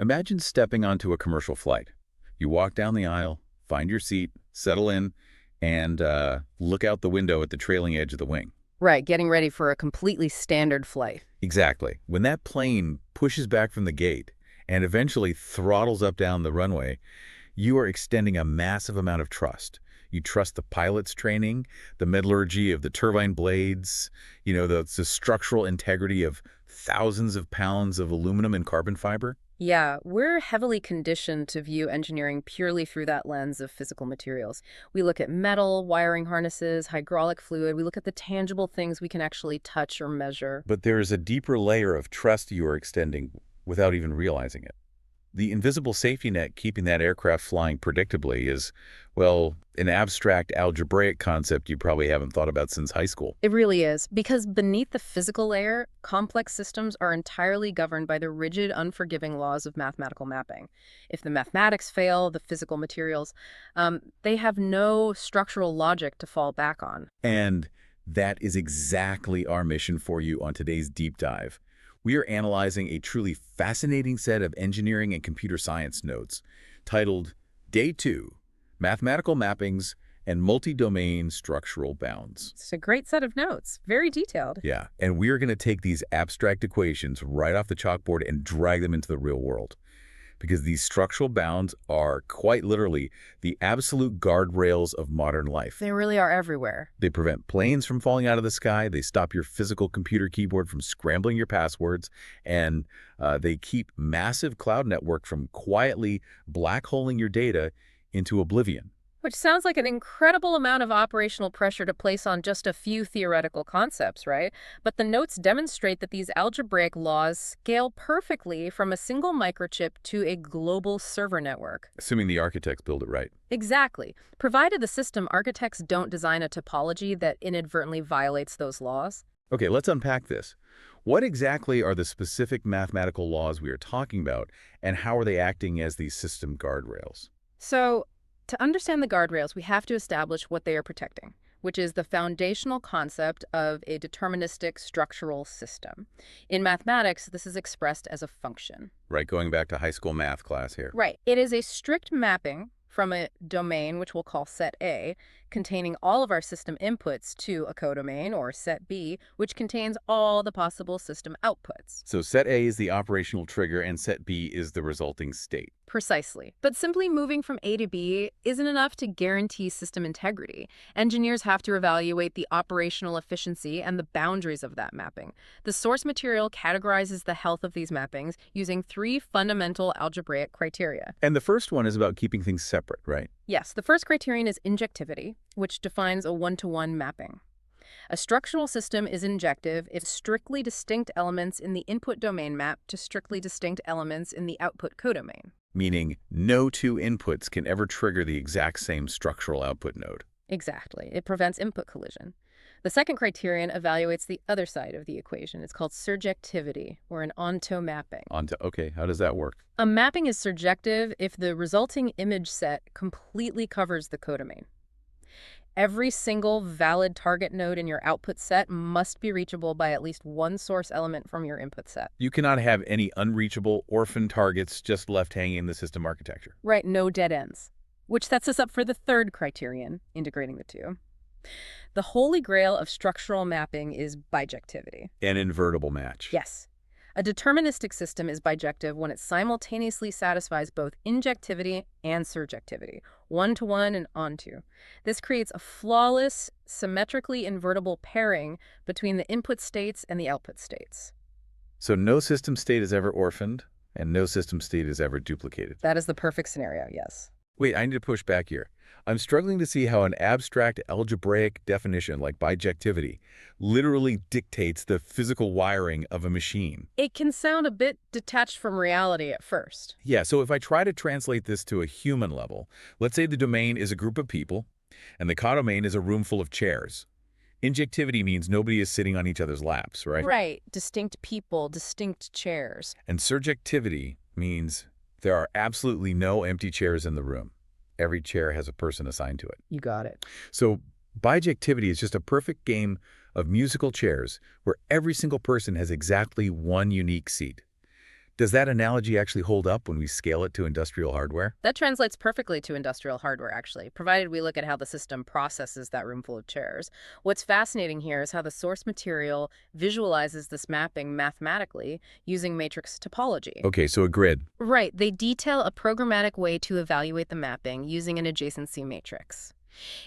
Imagine stepping onto a commercial flight. You walk down the aisle, find your seat, settle in, and look out the window at the trailing edge of the wing. Right, getting ready for a completely standard flight. Exactly. When that plane pushes back from the gate and eventually throttles up down the runway, you are extending a massive amount of trust. You trust the pilot's training, the metallurgy of the turbine blades, the structural integrity of thousands of pounds of aluminum and carbon fiber. Yeah, we're heavily conditioned to view engineering purely through that lens of physical materials. We look at metal, wiring harnesses, hydraulic fluid. We look at the tangible things we can actually touch or measure. But there is a deeper layer of trust you are extending without even realizing it. The invisible safety net keeping that aircraft flying predictably is, well, an abstract algebraic concept you probably haven't thought about since high school. It really is, because beneath the physical layer, complex systems are entirely governed by the rigid, unforgiving laws of mathematical mapping. If the mathematics fail, the physical materials, they have no structural logic to fall back on. And that is exactly our mission for you on today's deep dive. We are analyzing a truly fascinating set of engineering and computer science notes titled Day 2, Mathematical Mappings and Multi-Domain Structural Bounds. It's a great set of notes, very detailed. Yeah, and we are going to take these abstract equations right off the chalkboard and drag them into the real world. Because these structural bounds are quite literally the absolute guardrails of modern life. They really are everywhere. They prevent planes from falling out of the sky, they stop your physical computer keyboard from scrambling your passwords, and they keep massive cloud network from quietly black holing your data into oblivion. Which sounds like an incredible amount of operational pressure to place on just a few theoretical concepts, right? But the notes demonstrate that these algebraic laws scale perfectly from a single microchip to a global server network. Assuming the architects build it right. Exactly. Provided the system architects don't design a topology that inadvertently violates those laws. Okay, let's unpack this. What exactly are the specific mathematical laws we are talking about, and how are they acting as these system guardrails? So, to understand the guardrails, we have to establish what they are protecting, which is the foundational concept of a deterministic structural system. In mathematics, this is expressed as a function. Right, going back to high school math class here. Right. It is a strict mapping from a domain, which we'll call set A, containing all of our system inputs, to a codomain, or set B, which contains all the possible system outputs. So set A is the operational trigger and set B is the resulting state. Precisely. But simply moving from A to B isn't enough to guarantee system integrity. Engineers have to evaluate the operational efficiency and the boundaries of that mapping. The source material categorizes the health of these mappings using 3 fundamental algebraic criteria. And the first one is about keeping things separate, right? Yes, the first criterion is injectivity, which defines a one-to-one mapping. A structural system is injective if strictly distinct elements in the input domain map to strictly distinct elements in the output codomain. Meaning no two inputs can ever trigger the exact same structural output node. Exactly. It prevents input collision. The second criterion evaluates the other side of the equation. It's called surjectivity, or an onto mapping. Okay, how does that work? A mapping is surjective if the resulting image set completely covers the codomain. Every single valid target node in your output set must be reachable by at least one source element from your input set. You cannot have any unreachable orphan targets just left hanging in the system architecture. Right, no dead ends. Which sets us up for the third criterion, integrating the two. The holy grail of structural mapping is bijectivity. An invertible match. Yes. A deterministic system is bijective when it simultaneously satisfies both injectivity and surjectivity, one-to-one and onto. This creates a flawless, symmetrically invertible pairing between the input states and the output states. So no system state is ever orphaned, and no system state is ever duplicated. That is the perfect scenario, yes. Wait, I need to push back here. I'm struggling to see how an abstract algebraic definition like bijectivity literally dictates the physical wiring of a machine. It can sound a bit detached from reality at first. Yeah, so if I try to translate this to a human level, let's say the domain is a group of people, and the codomain is a room full of chairs. Injectivity means nobody is sitting on each other's laps, right? Right. Distinct people, distinct chairs. And surjectivity means there are absolutely no empty chairs in the room. Every chair has a person assigned to it. You got it. So bijectivity is just a perfect game of musical chairs where every single person has exactly one unique seat. Does that analogy actually hold up when we scale it to industrial hardware? That translates perfectly to industrial hardware, actually, provided we look at how the system processes that room full of chairs. What's fascinating here is how the source material visualizes this mapping mathematically using matrix topology. Okay, so a grid. Right, they detail a programmatic way to evaluate the mapping using an adjacency matrix.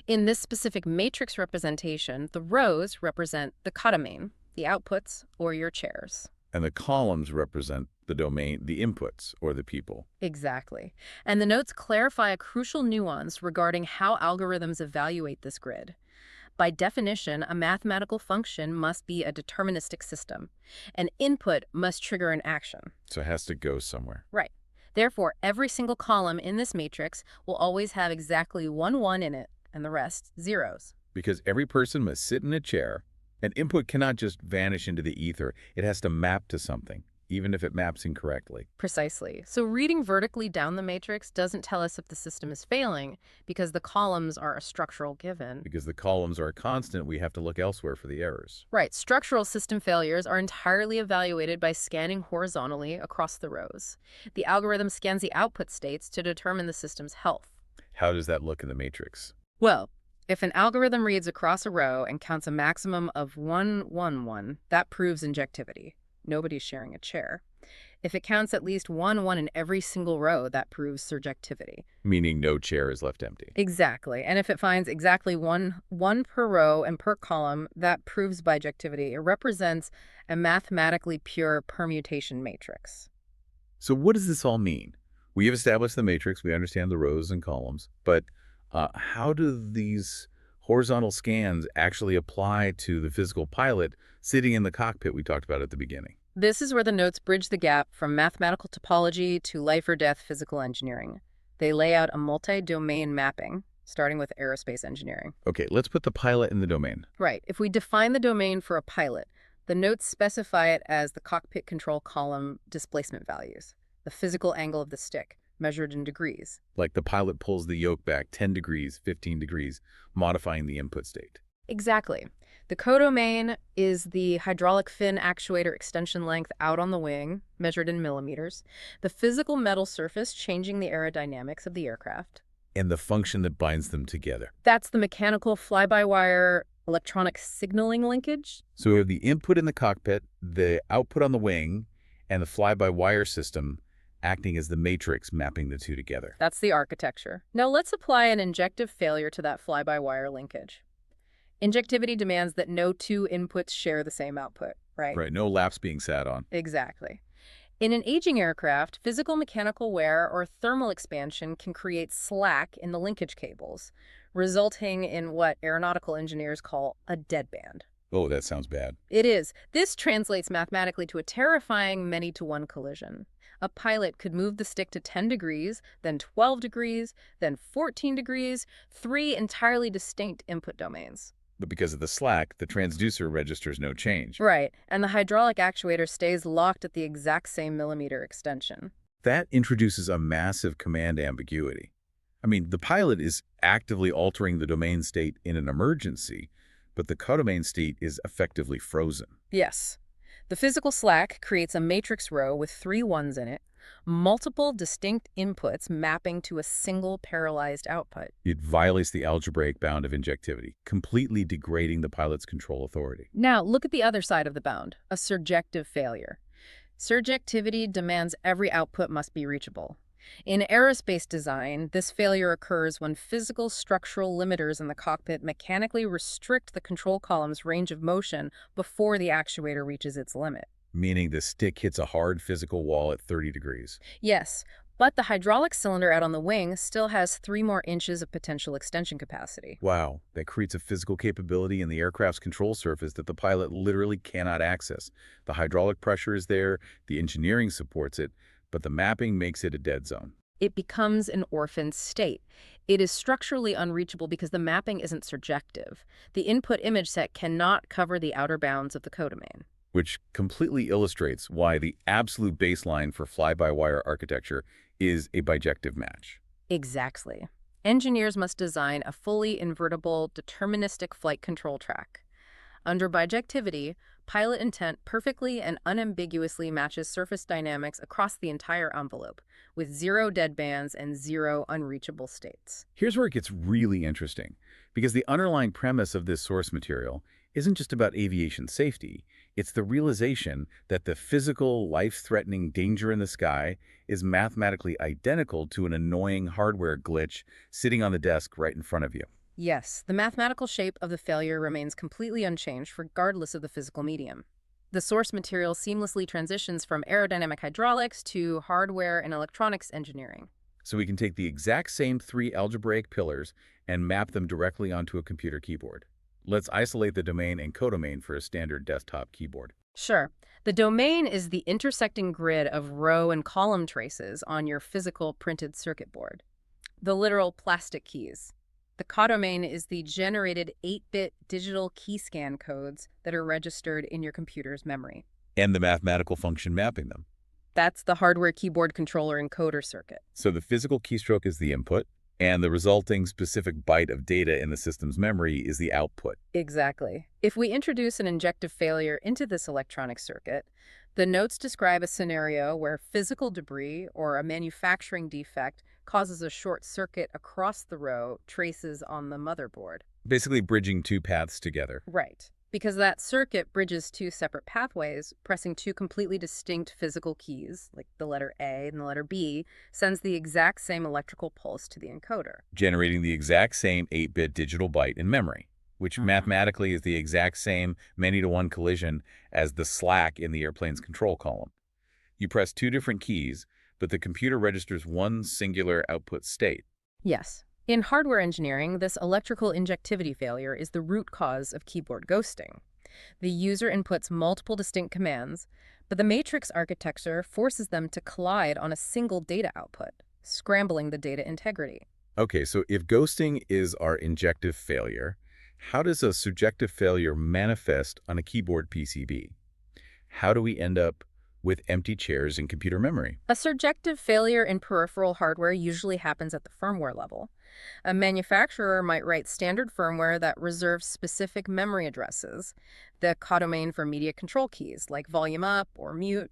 In this specific matrix representation, the rows represent the codomain, the outputs, or your chairs. And the columns represent the domain, the inputs, or the people. Exactly. And the notes clarify a crucial nuance regarding how algorithms evaluate this grid. By definition, a mathematical function must be a deterministic system. An input must trigger an action. So it has to go somewhere. Right. Therefore, every single column in this matrix will always have exactly one 1 in it, and the rest zeros. Because every person must sit in a chair. An input cannot just vanish into the ether. It has to map to something, even if it maps incorrectly. Precisely. So reading vertically down the matrix doesn't tell us if the system is failing, because the columns are a structural given. Because the columns are a constant, we have to look elsewhere for the errors. Right. Structural system failures are entirely evaluated by scanning horizontally across the rows. The algorithm scans the output states to determine the system's health. How does that look in the matrix? Well, if an algorithm reads across a row and counts a maximum of 1, 1, 1, that proves injectivity. Nobody's sharing a chair. If it counts at least 1, 1 in every single row, that proves surjectivity. Meaning no chair is left empty. Exactly. And if it finds exactly one per row and per column, that proves bijectivity. It represents a mathematically pure permutation matrix. So what does this all mean? We have established the matrix, we understand the rows and columns, but how do these horizontal scans actually apply to the physical pilot sitting in the cockpit we talked about at the beginning? This is where the notes bridge the gap from mathematical topology to life-or-death physical engineering. They lay out a multi-domain mapping, starting with aerospace engineering. Okay, let's put the pilot in the domain. Right. If we define the domain for a pilot, the notes specify it as the cockpit control column displacement values, the physical angle of the stick, measured in degrees. Like the pilot pulls the yoke back 10 degrees, 15 degrees, modifying the input state. Exactly. The codomain is the hydraulic fin actuator extension length out on the wing, measured in millimeters, the physical metal surface changing the aerodynamics of the aircraft. And the function that binds them together. That's the mechanical fly-by-wire electronic signaling linkage. So we have the input in the cockpit, the output on the wing, and the fly-by-wire system acting as the matrix mapping the two together. That's the architecture. Now let's apply an injective failure to that fly-by-wire linkage. Injectivity demands that no two inputs share the same output, right? Right, no laps being sat on. Exactly. In an aging aircraft, physical mechanical wear or thermal expansion can create slack in the linkage cables, resulting in what aeronautical engineers call a deadband. Oh, that sounds bad. It is. This translates mathematically to a terrifying many-to-one collision. A pilot could move the stick to 10 degrees, then 12 degrees, then 14 degrees, 3 entirely distinct input domains. But because of the slack, the transducer registers no change. Right, and the hydraulic actuator stays locked at the exact same millimeter extension. That introduces a massive command ambiguity. I mean, the pilot is actively altering the domain state in an emergency, but the codomain state is effectively frozen. Yes. The physical slack creates a matrix row with 3 1s in it, multiple distinct inputs mapping to a single parallelized output. It violates the algebraic bound of injectivity, completely degrading the pilot's control authority. Now, look at the other side of the bound, a surjective failure. Surjectivity demands every output must be reachable. In aerospace design, this failure occurs when physical structural limiters in the cockpit mechanically restrict the control column's range of motion before the actuator reaches its limit. Meaning the stick hits a hard physical wall at 30 degrees. Yes, but the hydraulic cylinder out on the wing still has 3 more inches of potential extension capacity. Wow, that creates a physical capability in the aircraft's control surface that the pilot literally cannot access. The hydraulic pressure is there, the engineering supports it, but the mapping makes it a dead zone. It becomes an orphaned state. It is structurally unreachable because the mapping isn't surjective. The input image set cannot cover the outer bounds of the codomain. Which completely illustrates why the absolute baseline for fly-by-wire architecture is a bijective match. Exactly. Engineers must design a fully invertible, deterministic flight control track. Under bijectivity, pilot intent perfectly and unambiguously matches surface dynamics across the entire envelope, with zero deadbands and zero unreachable states. Here's where it gets really interesting, because the underlying premise of this source material isn't just about aviation safety. It's the realization that the physical, life-threatening danger in the sky is mathematically identical to an annoying hardware glitch sitting on the desk right in front of you. Yes, the mathematical shape of the failure remains completely unchanged regardless of the physical medium. The source material seamlessly transitions from aerodynamic hydraulics to hardware and electronics engineering. So we can take the exact same three algebraic pillars and map them directly onto a computer keyboard. Let's isolate the domain and codomain for a standard desktop keyboard. Sure, the domain is the intersecting grid of row and column traces on your physical printed circuit board, the literal plastic keys. The codomain is the generated 8-bit digital key scan codes that are registered in your computer's memory. And the mathematical function mapping them. That's the hardware keyboard controller encoder circuit. So the physical keystroke is the input, and the resulting specific byte of data in the system's memory is the output. Exactly. If we introduce an injective failure into this electronic circuit, the notes describe a scenario where physical debris or a manufacturing defect causes a short circuit across the row traces on the motherboard. Basically bridging two paths together. Right. Because that circuit bridges two separate pathways, pressing two completely distinct physical keys, like the letter A and the letter B, sends the exact same electrical pulse to the encoder. Generating the exact same 8-bit digital byte in memory, which mathematically is the exact same many-to-one collision as the slack in the airplane's control column. You press two different keys, but the computer registers one singular output state. Yes. In hardware engineering, this electrical injectivity failure is the root cause of keyboard ghosting. The user inputs multiple distinct commands, but the matrix architecture forces them to collide on a single data output, scrambling the data integrity. Okay, so if ghosting is our injective failure, how does a surjective failure manifest on a keyboard PCB? How do we end up with empty chairs in computer memory? A surjective failure in peripheral hardware usually happens at the firmware level. A manufacturer might write standard firmware that reserves specific memory addresses, the codomain for media control keys, like volume up or mute.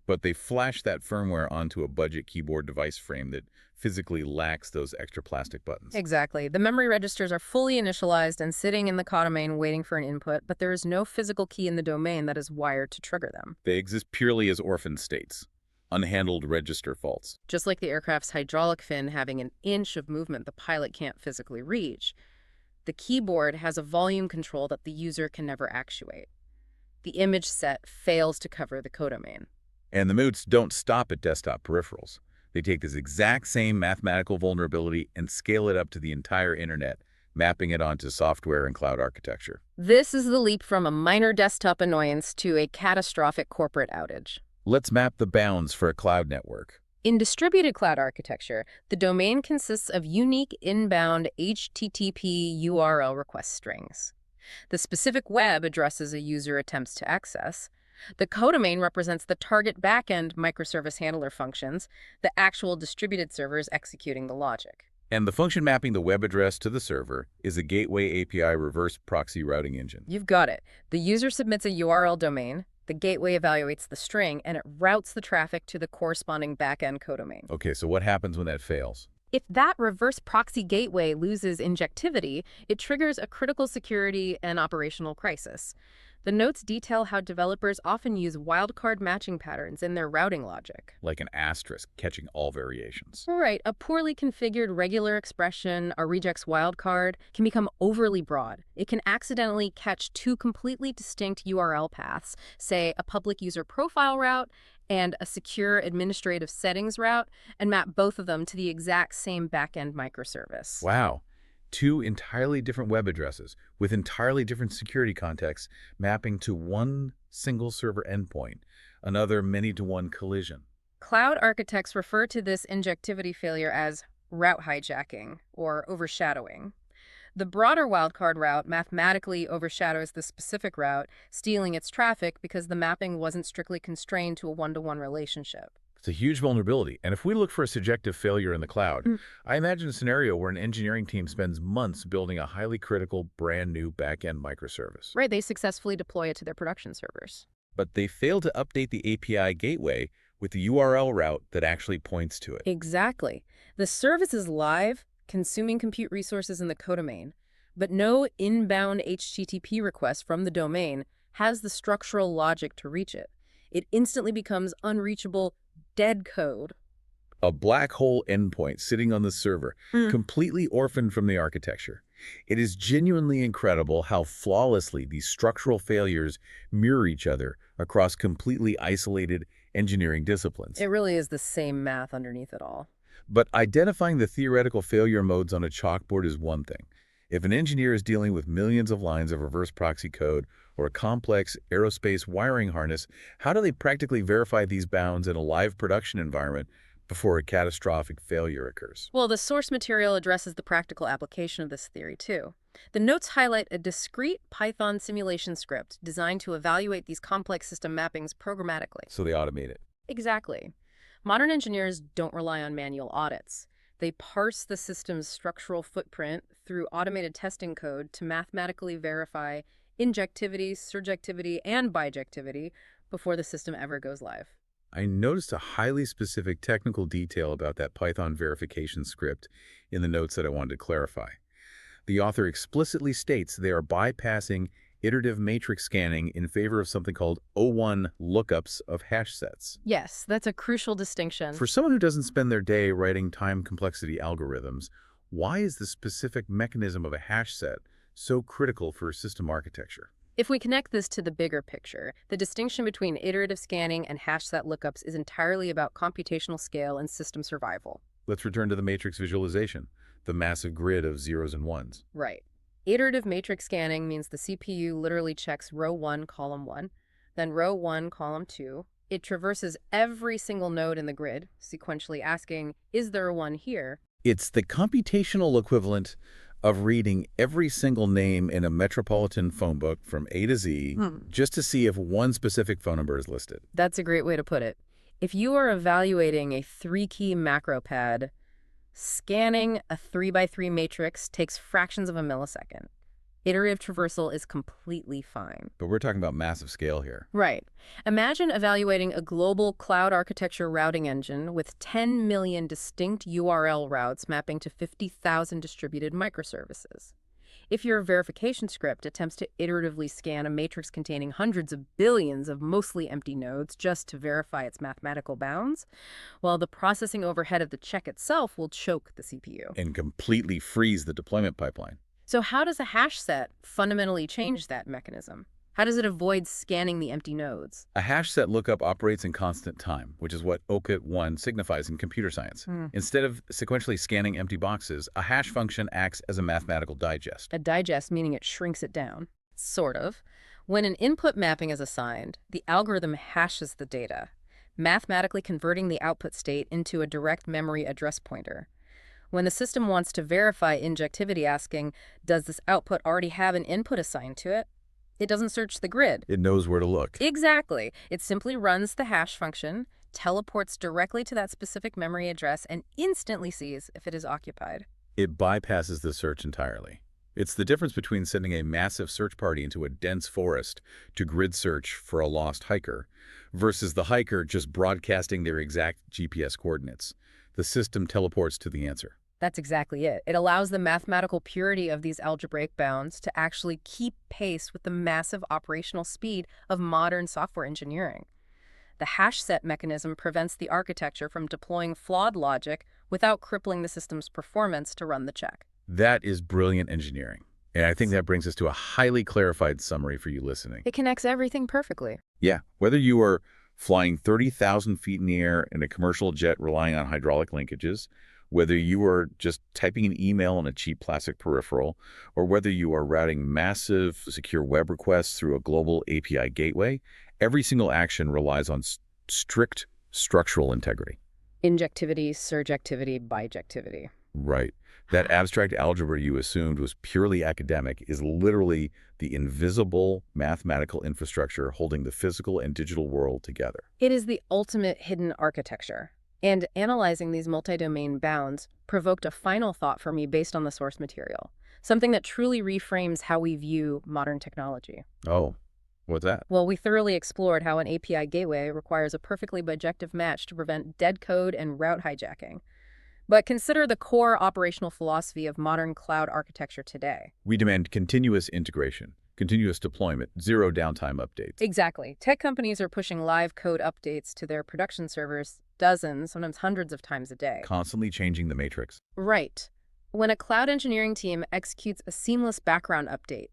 But they flash that firmware onto a budget keyboard device frame that physically lacks those extra plastic buttons. Exactly. The memory registers are fully initialized and sitting in the codomain waiting for an input, but there is no physical key in the domain that is wired to trigger them. They exist purely as orphan states, unhandled register faults. Just like the aircraft's hydraulic fin having an inch of movement the pilot can't physically reach, the keyboard has a volume control that the user can never actuate. The image set fails to cover the codomain. And the moots don't stop at desktop peripherals. They take this exact same mathematical vulnerability and scale it up to the entire internet, mapping it onto software and cloud architecture. This is the leap from a minor desktop annoyance to a catastrophic corporate outage. Let's map the bounds for a cloud network. In distributed cloud architecture, the domain consists of unique inbound HTTP URL request strings. The specific web addresses a user attempts to access. The codomain represents the target backend microservice handler functions, the actual distributed servers executing the logic. And the function mapping the web address to the server is a gateway API reverse proxy routing engine. You've got it. The user submits a URL domain, the gateway evaluates the string, and it routes the traffic to the corresponding backend codomain. Okay, so what happens when that fails? If that reverse proxy gateway loses injectivity, it triggers a critical security and operational crisis. The notes detail how developers often use wildcard matching patterns in their routing logic. Like an asterisk catching all variations. Right, a poorly configured regular expression, a regex wildcard, can become overly broad. It can accidentally catch two completely distinct URL paths, say a public user profile route and a secure administrative settings route, and map both of them to the exact same backend microservice. Wow. Two entirely different web addresses with entirely different security contexts mapping to one single server endpoint, another many-to-one collision. Cloud architects refer to this injectivity failure as route hijacking or overshadowing. The broader wildcard route mathematically overshadows the specific route, stealing its traffic because the mapping wasn't strictly constrained to a one-to-one relationship. It's a huge vulnerability. And if we look for a surjective failure in the cloud, Mm. I imagine a scenario where an engineering team spends months building a highly critical, brand new back-end microservice. Right, they successfully deploy it to their production servers. But they fail to update the API gateway with the URL route that actually points to it. Exactly. The service is live, consuming compute resources in the codomain, but no inbound HTTP request from the domain has the structural logic to reach it. It instantly becomes unreachable dead code. A black hole endpoint sitting on the server, completely orphaned from the architecture. It is genuinely incredible how flawlessly these structural failures mirror each other across completely isolated engineering disciplines. It really is the same math underneath it all. But identifying the theoretical failure modes on a chalkboard is one thing. If an engineer is dealing with millions of lines of reverse proxy code or a complex aerospace wiring harness, how do they practically verify these bounds in a live production environment before a catastrophic failure occurs? Well, the source material addresses the practical application of this theory, too. The notes highlight a discrete Python simulation script designed to evaluate these complex system mappings programmatically. So they automate it. Exactly. Modern engineers don't rely on manual audits. They parse the system's structural footprint through automated testing code to mathematically verify injectivity, surjectivity, and bijectivity before the system ever goes live. I noticed a highly specific technical detail about that Python verification script in the notes that I wanted to clarify. The author explicitly states they are bypassing iterative matrix scanning in favor of something called O1 lookups of hash sets. Yes, that's a crucial distinction. For someone who doesn't spend their day writing time complexity algorithms, why is the specific mechanism of a hash set so critical for system architecture? If we connect this to the bigger picture, the distinction between iterative scanning and hash set lookups is entirely about computational scale and system survival. Let's return to the matrix visualization, the massive grid of zeros and ones. Right. Iterative matrix scanning means the CPU literally checks row 1, column 1, then row 1, column 2. It traverses every single node in the grid, sequentially asking, is there a 1 here? It's the computational equivalent of reading every single name in a metropolitan phone book from A to Z just to see if one specific phone number is listed. That's a great way to put it. If you are evaluating a 3-key macro pad, scanning a 3x3 matrix takes fractions of a millisecond. Iterative traversal is completely fine. But we're talking about massive scale here. Right. Imagine evaluating a global cloud architecture routing engine with 10 million distinct URL routes mapping to 50,000 distributed microservices. If your verification script attempts to iteratively scan a matrix containing hundreds of billions of mostly empty nodes just to verify its mathematical bounds, well, the processing overhead of the check itself will choke the CPU. And completely freeze the deployment pipeline. So how does a hash set fundamentally change that mechanism? How does it avoid scanning the empty nodes? A hash set lookup operates in constant time, which is what OCA1 signifies in computer science. Instead of sequentially scanning empty boxes, a hash function acts as a mathematical digest. A digest meaning it shrinks it down. Sort of. When an input mapping is assigned, the algorithm hashes the data, mathematically converting the output state into a direct memory address pointer. When the system wants to verify injectivity asking, does this output already have an input assigned to it? It doesn't search the grid. It knows where to look. Exactly. It simply runs the hash function, teleports directly to that specific memory address, and instantly sees if it is occupied. It bypasses the search entirely. It's the difference between sending a massive search party into a dense forest to grid search for a lost hiker versus the hiker just broadcasting their exact GPS coordinates. The system teleports to the answer. That's exactly it. It allows the mathematical purity of these algebraic bounds to actually keep pace with the massive operational speed of modern software engineering. The hash set mechanism prevents the architecture from deploying flawed logic without crippling the system's performance to run the check. That is brilliant engineering. And I think that brings us to a highly clarified summary for you listening. It connects everything perfectly. Yeah, whether you are flying 30,000 feet in the air in a commercial jet relying on hydraulic linkages, whether you are just typing an email on a cheap plastic peripheral, or whether you are routing massive secure web requests through a global API gateway, every single action relies on strict structural integrity. Injectivity, surjectivity, bijectivity. Right. That abstract algebra you assumed was purely academic is literally the invisible mathematical infrastructure holding the physical and digital world together. It is the ultimate hidden architecture. And analyzing these multi-domain bounds provoked a final thought for me based on the source material, something that truly reframes how we view modern technology. Oh, what's that? Well, we thoroughly explored how an API gateway requires a perfectly bijective match to prevent dead code and route hijacking. But consider the core operational philosophy of modern cloud architecture today. We demand continuous integration, continuous deployment, zero downtime updates. Exactly. Tech companies are pushing live code updates to their production servers dozens, sometimes hundreds of times a day. Constantly changing the matrix. Right. When a cloud engineering team executes a seamless background update,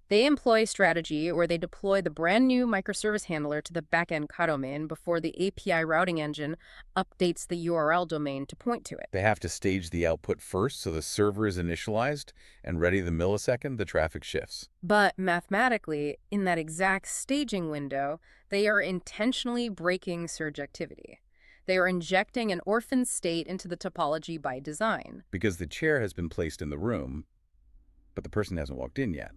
they employ strategy where they deploy the brand new microservice handler to the backend codomain before the API routing engine updates the URL domain to point to it. They have to stage the output first so the server is initialized and ready the millisecond the traffic shifts. But mathematically, in that exact staging window, they are intentionally breaking surjectivity. They are injecting an orphan state into the topology by design. Because the chair has been placed in the room, but the person hasn't walked in yet.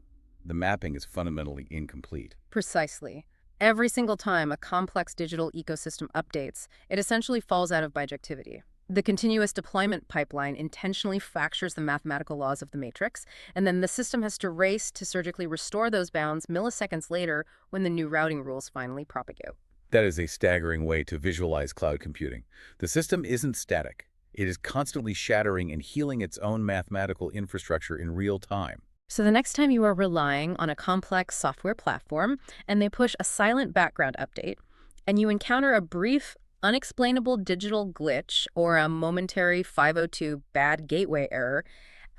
The mapping is fundamentally incomplete. Precisely. Every single time a complex digital ecosystem updates, it essentially falls out of bijectivity. The continuous deployment pipeline intentionally fractures the mathematical laws of the matrix, and then the system has to race to surgically restore those bounds milliseconds later when the new routing rules finally propagate. That is a staggering way to visualize cloud computing. The system isn't static. It is constantly shattering and healing its own mathematical infrastructure in real time. So the next time you are relying on a complex software platform and they push a silent background update, and you encounter a brief, unexplainable digital glitch or a momentary 502 bad gateway error,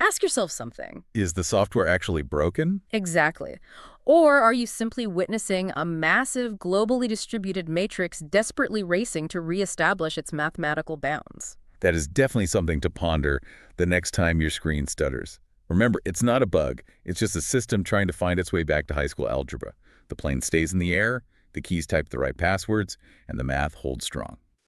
ask yourself something. Is the software actually broken? Exactly. Or are you simply witnessing a massive, globally distributed matrix desperately racing to reestablish its mathematical bounds? That is definitely something to ponder the next time your screen stutters. Remember, it's not a bug. It's just a system trying to find its way back to high school algebra. The plane stays in the air, the keys type the right passwords, and the math holds strong.